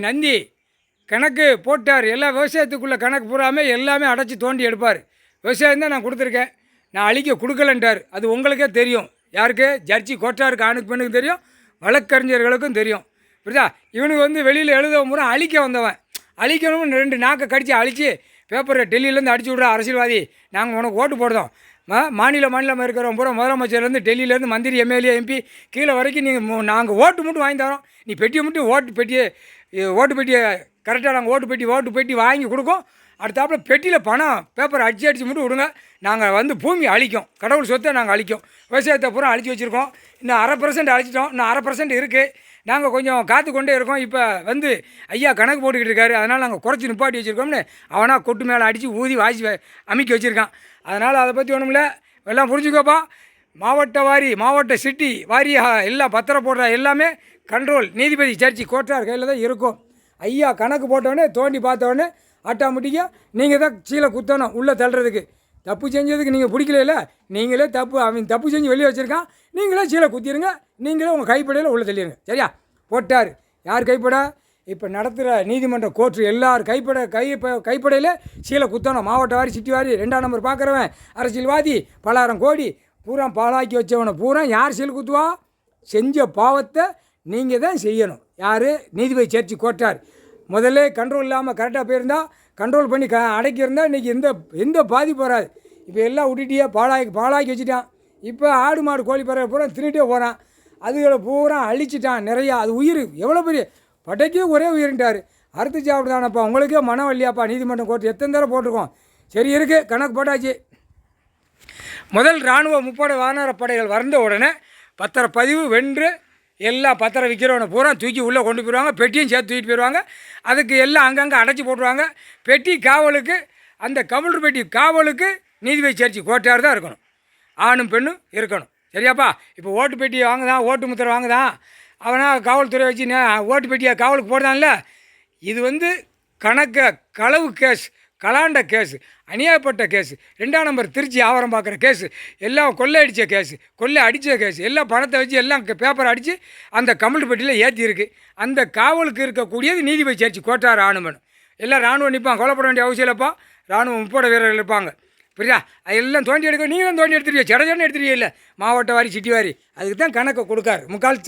நந்தி கணக்கு போட்டார். எல்லா விவசாயத்துக்குள்ளே கணக்கு பூராமே எல்லாமே அடைச்சி தோண்டி எடுப்பார். விவசாயம் தான் நான் கொடுத்துருக்கேன், நான் அழிக்க கொடுக்கலன்ட்டார். அது உங்களுக்கே தெரியும். யாருக்கு? ஜட்ஜி கோட்டாருக்கு, ஆணுக்கு பெண்ணுக்கு தெரியும், வழக்கறிஞர்களுக்கும் தெரியும். புரியுதா? இவனுக்கு வந்து வெளியில் எழுத முறை அழிக்க வந்தவன். அழிக்கணும்னு 2 நாக்கை கடித்து அழித்து பேப்பரை டெல்லியிலேருந்து அடிச்சு விட்ற அரசியல்வாதி. நாங்கள் உனக்கு ஓட்டு போடுறோம். மாநிலமாக இருக்கிறவங்க பூரா முதலமைச்சர்லேருந்து டெல்லியிலேருந்து மந்திரி, எம்எல்ஏ, எம்பி கீழே வரைக்கும் நீங்கள் நாங்கள் ஓட்டு மட்டும் வாங்கி தரோம். நீ பெட்டியை மட்டும் ஓட்டு பெட்டியை கரெக்டாக நாங்கள் ஓட்டு பெட்டி வாங்கி கொடுக்கோம். அடுத்தாப்புல பெட்டியில் பணம் பேப்பர் அடித்து மட்டும் விடுங்க. நாங்கள் வந்து பூமி அழிக்கும், கடவுள் சொத்தை நாங்கள் அழிக்கும். விவசாயத்தை பூரா அழிச்சு வச்சுருக்கோம். இன்னும் 1/2% அழிச்சிட்டோம். இன்னும் 1/2% இருக்குது. நாங்கள் கொஞ்சம் காத்து கொண்டே இருக்கோம். இப்போ வந்து ஐயா கணக்கு போட்டுக்கிட்டு இருக்காரு, அதனால் நாங்கள் குறைச்சி நிப்பாட்டி வச்சுருக்கோம்னு அவனா கொட்டு மேலே அடித்து ஊதி வாசி அமைக்க வச்சுருக்கான். அதனால் அதை பற்றி ஒன்றும் இல்லை, எல்லாம் புரிஞ்சுக்கோப்பா. மாவட்ட சிட்டி வாரியாக எல்லாம் பத்திரம் போடுற எல்லாமே கண்ட்ரோல் நீதிபதி ஜட்ஜி கோட்டார் கையில் தான் இருக்கும். ஐயா கணக்கு போட்டோடனே தோண்டி பார்த்தோடனே ஆட்டோமேட்டிக்காக நீங்கள் தான் கீழே குத்தணும் உள்ளே தள்ளுறதுக்கு. தப்பு செஞ்சதுக்கு நீங்கள் பிடிக்கல, நீங்களே அவன் தப்பு செஞ்சு வெளியே வச்சுருக்கான், நீங்களே கீழே குத்திடுங்க. நீங்களே உங்கள் கைப்படையில் உள்ளே தள்ளிடுங்க. சரியா? போட்டார். யார் கைப்பட? இப்போ நடத்துகிற நீதிமன்ற கோர்ட்டு எல்லார் கைப்படையில் கீழே குத்தணும். மாவட்ட வாரி, சிட்டி வாரி, 2ஆம் நம்பர் பார்க்குறவன் அரசியல்வாதி, பலாயிரம் கோடி பூரா பாலாக்கி வச்சவனை பூரா யார் சீல் குத்துவா? செஞ்ச பாவத்தை நீங்கள் தான் செய்யணும். யார்? நீதிபதி ஜட்ஜி கோட்டார். முதல்ல கண்ட்ரோல் இல்லாமல் கரெக்டாக போயிருந்தால், கண்ட்ரோல் பண்ணி அடக்கியிருந்தால் இன்றைக்கி எந்த பாதிப்பு வராது. இப்போ எல்லாம் விட்டுட்டியே பாலாக்கி வச்சுட்டான். இப்போ ஆடு மாடு கோழி பறவை பூரா திருட்டே போகிறான். அதுகளை பூரா அழிச்சிட்டான் நிறையா. அது உயிர் எவ்வளோ பெரிய பட்டைக்கே ஒரே உயிர்ன்ட்டார். அறுத்து சாப்பிடுதானப்பா. உங்களுக்கே மனம் இல்லையாப்பா? நீதிமன்றம் கோர்ட்டு எத்தனை தடவை போட்டிருக்கோம். சரி இருக்குது, கணக்கு போட்டாச்சு. முதல் இராணுவ முப்படை வானரப்படைகள் வந்த உடனே பத்திரப்பதிவு வென்று எல்லாம் பத்திரம் விற்கிறவனை பூரா தூக்கி உள்ளே கொண்டு போயிடுவாங்க. பெட்டியும் சேர்த்து தூக்கிட்டு போயிடுவாங்க. அதுக்கு எல்லாம் அங்கங்கே அடைச்சி போட்டுருவாங்க. பெட்டி காவலுக்கு, அந்த கம்ப்யூட்டர் பெட்டி காவலுக்கு நீதிபதி ஜட்ஜி கோட்டார் தான் இருக்கணும். ஆணும் பெண்ணும் இருக்கணும். சரியாப்பா? இப்போ ஓட்டு பெட்டியை வாங்குதான், ஓட்டு முத்திரை வாங்குதான், அவனா காவல்துறை வச்சு ஓட்டு பெட்டியை காவலுக்கு போடுதான்ல. இது வந்து களவு கேஸ், கலாண்ட கேஸு, அநியாயப்பட்ட கேஸு, 2ஆம் நம்பர் திருச்சி ஆவரம் பார்க்குற கேஸு, எல்லாம் கொள்ளை அடித்த கேஸு, எல்லாம் பணத்தை வச்சு எல்லாம் பேப்பரை அடித்து அந்த கம்ப்யூட்டர் பெட்டியில் ஏற்றிருக்கு. அந்த காவலுக்கு இருக்கக்கூடியது நீதிபதி ஜட்ஜி கோட்டார் ஆணுமன். எல்லாம் இராணுவம் நிற்பான். கொல்லப்பட வேண்டிய அவசியம் இல்லைப்பா. இராணுவ முப்படை வீரர்கள் இருப்பாங்க. புரியுதா? அதெல்லாம் தோண்டி எடுக்க நீங்களும் தோண்டி எடுத்துருவீங்க. சடச்சடன்னு எடுத்துருவீங்க. இல்லை மாவட்ட வாரி, சிட்டி வாரி, அதுக்கு தான் கணக்கை கொடுக்காரு. முக்கால்